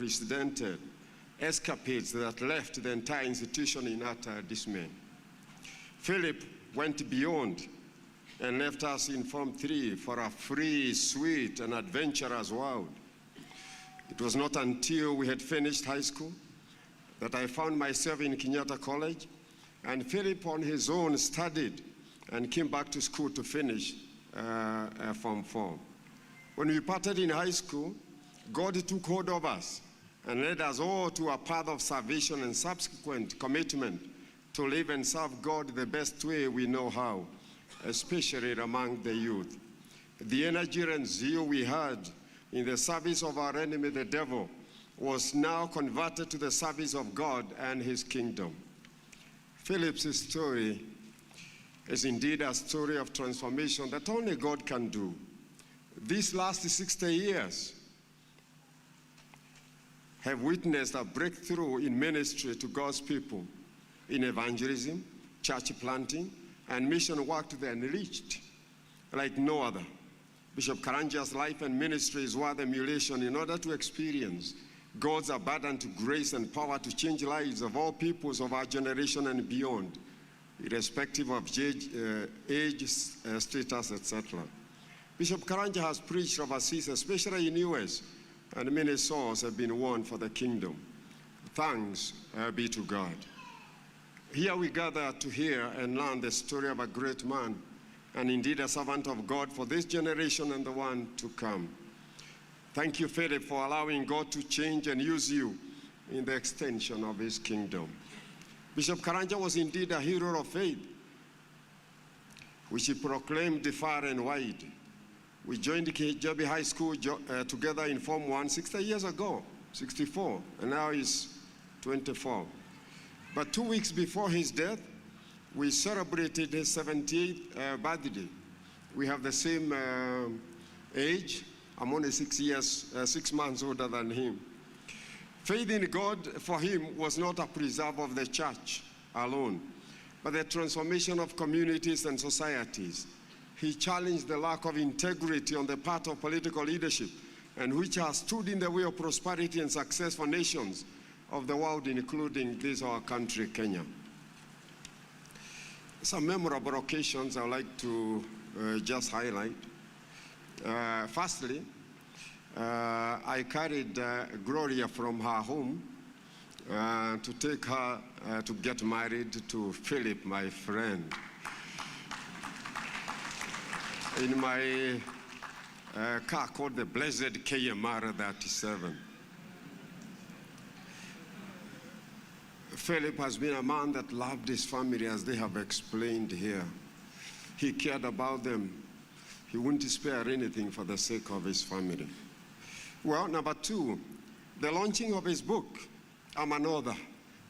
unprecedented escapades that left the entire institution in utter dismay. Philip went beyond and left us in Form 3 for a free, sweet, and adventurous world. It was not until we had finished high school that I found myself in Kenyatta College, and Philip on his own studied and came back to school to finish Form 4. When we parted in high school, God took hold of us and led us all to a path of salvation and subsequent commitment to live and serve God the best way we know how, especially among the youth. The energy and zeal we had in the service of our enemy, the devil, was now converted to the service of God and his kingdom. Philip's story is indeed a story of transformation that only God can do. These last 60 years have witnessed a breakthrough in ministry to God's people, in evangelism, church planting, and mission work to the unreached like no other. Bishop Karanja's life and ministry is worth emulation in order to experience God's abundant grace and power to change lives of all peoples of our generation and beyond, irrespective of age, status, etc. Bishop Karanja has preached overseas, especially in US, and many souls have been won for the kingdom. Thanks be to God. Here we gather to hear and learn the story of a great man, and indeed a servant of God for this generation and the one to come. Thank you, Philip, for allowing God to change and use you in the extension of his kingdom. Bishop Karanja was indeed a hero of faith, which he proclaimed far and wide. We joined Kijabi High School together in Form 1 60 years ago, 64, and now he's 24. But 2 weeks before his death, we celebrated his 78th birthday. We have the same age. I'm only 6 months older than him. Faith in God for him was not a preserve of the church alone, but the transformation of communities and societies. He challenged the lack of integrity on the part of political leadership, and which has stood in the way of prosperity and success for nations of the world, including this our country, Kenya. Some memorable occasions I would like to just highlight. Firstly, I carried Gloria from her home to take her to get married to Philip, my friend. In my car called the Blessed KMR 37. Philip has been a man that loved his family, as they have explained here. He cared about them. He wouldn't spare anything for the sake of his family. Well, number two, the launching of his book, I'm an author.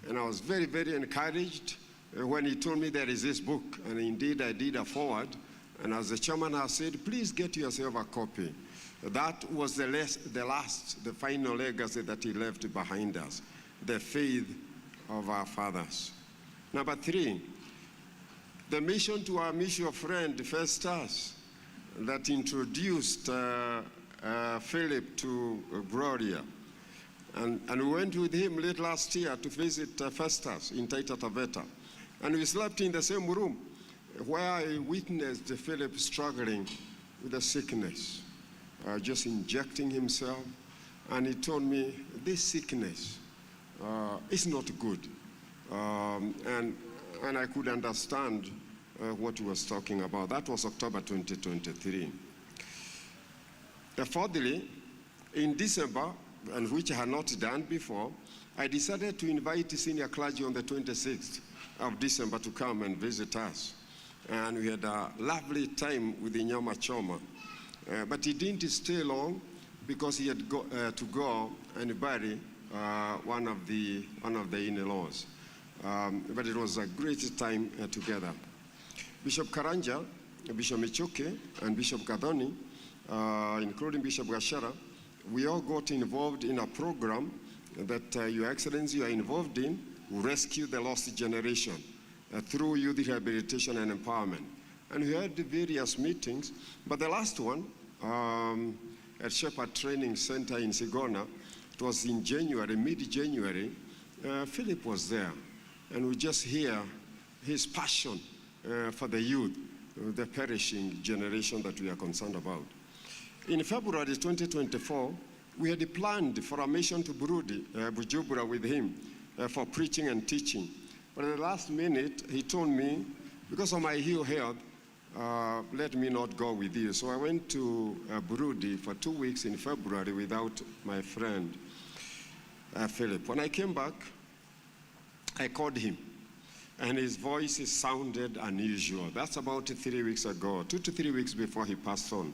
And I was very, very encouraged when he told me there is this book. And indeed, I did a forward. And as the chairman has said, please get yourself a copy. That was the final legacy that he left behind us, the faith of our fathers. Number three, the mission to our mutual friend, Festus, that introduced Philip to Gloria. And we went with him late last year to visit Festus in Taita Taveta. And we slept in the same room where I witnessed Philip struggling with a sickness, just injecting himself. And he told me, this sickness is not good. And I could understand what he was talking about. That was October 2023. Fourthly, in December, and which I had not done before, I decided to invite senior clergy on the 26th of December to come and visit us. And we had a lovely time with the Nyama Choma. But he didn't stay long because he had to go and bury one of the in-laws. But it was a great time together. Bishop Karanja, Bishop Michoke, and Bishop Gadoni, including Bishop Gashara, we all got involved in a program that Your Excellency, you are involved in, Rescue the Lost Generation, through youth rehabilitation and empowerment. And we had various meetings, but the last one at Shepherd Training Center in Sigona, it was in January, mid-January, Philip was there. And we just hear his passion for the youth, the perishing generation that we are concerned about. In February 2024, we had planned for a mission to Bujumbura with him for preaching and teaching. But at the last minute, he told me, because of my ill health, let me not go with you. So I went to Burundi for 2 weeks in February without my friend, Philip. When I came back, I called him, and his voice sounded unusual. That's about 3 weeks ago, 2 to 3 weeks before he passed on.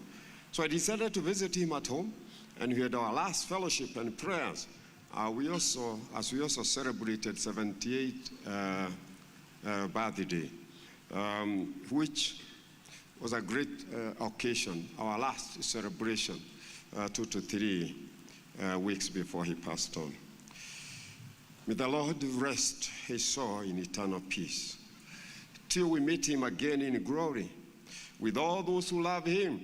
So I decided to visit him at home, and we had our last fellowship and prayers. We also celebrated 78th birthday, which was a great occasion, our last celebration, 2 to 3 weeks before he passed on. May the Lord rest his soul in eternal peace, till we meet him again in glory, with all those who love him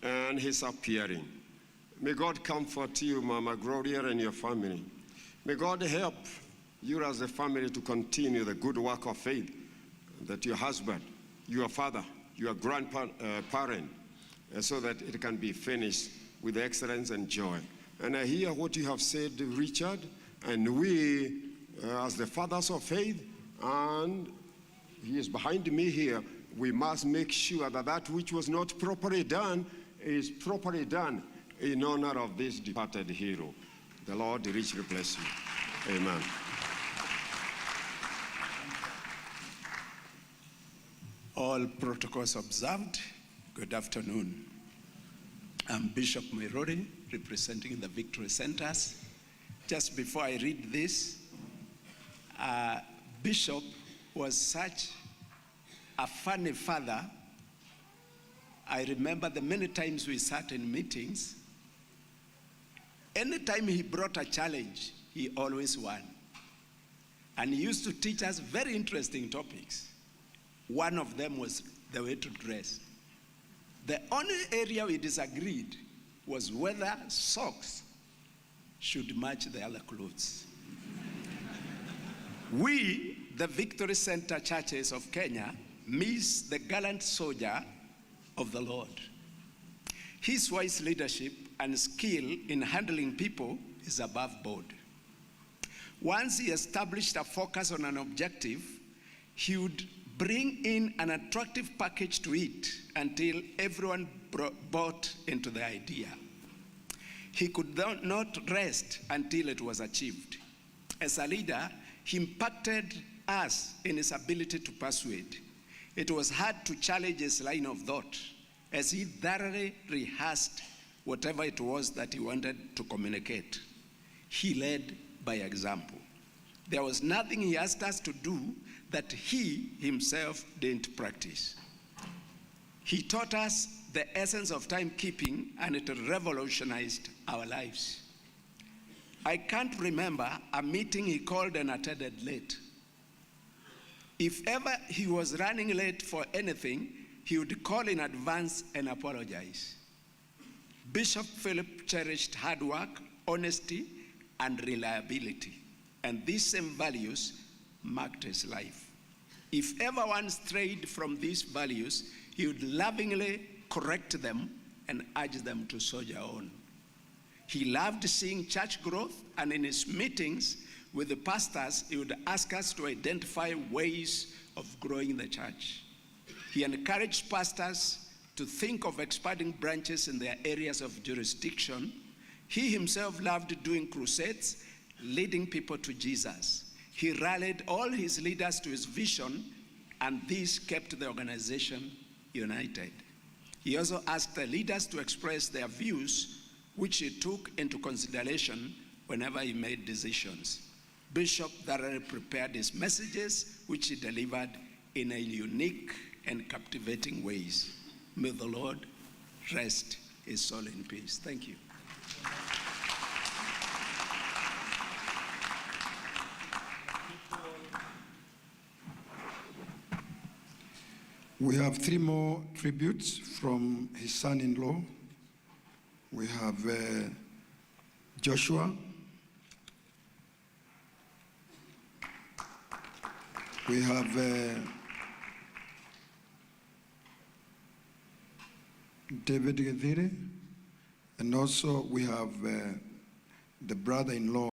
and his appearing. May God comfort you, Mama Gloria, and your family. May God help you as a family to continue the good work of faith that your husband, your father, your grandparent, so that it can be finished with excellence and joy. And I hear what you have said, Richard, and we, as the fathers of faith, and he is behind me here, we must make sure that that which was not properly done is properly done in honor of this departed hero. The Lord richly bless you. Amen. All protocols observed. Good afternoon. I'm Bishop Moirori, representing the Victory Centers. Just before I read this, Bishop was such a funny father. I remember the many times we sat in meetings. Anytime he brought a challenge, he always won. And he used to teach us very interesting topics. One of them was the way to dress. The only area we disagreed was whether socks should match the other clothes. We, the Victory Center churches of Kenya, miss the gallant soldier of the Lord. His wise leadership and skill in handling people is above board. Once he established a focus on an objective, he would bring in an attractive package to it until everyone bought into the idea. He could not rest until it was achieved. As a leader, he impacted us in his ability to persuade. It was hard to challenge his line of thought as he thoroughly rehearsed whatever it was that he wanted to communicate. He led by example. There was nothing he asked us to do that he himself didn't practice. He taught us the essence of timekeeping, and it revolutionized our lives. I can't remember a meeting he called and attended late. If ever he was running late for anything, he would call in advance and apologize. Bishop Philip cherished hard work, honesty, and reliability, and these same values marked his life. If ever one strayed from these values, he would lovingly correct them and urge them to soldier on. He loved seeing church growth, and in his meetings with the pastors, he would ask us to identify ways of growing the church. He encouraged pastors to think of expanding branches in their areas of jurisdiction. He himself loved doing crusades, leading people to Jesus. He rallied all his leaders to his vision, and this kept the organization united. He also asked the leaders to express their views, which he took into consideration whenever he made decisions. Bishop thoroughly prepared his messages, which he delivered in a unique and captivating ways. May the Lord rest his soul in peace. Thank you. We have 3 more tributes from his son-in-law. We have Joshua, We have David Githiri, and also we have the brother-in-law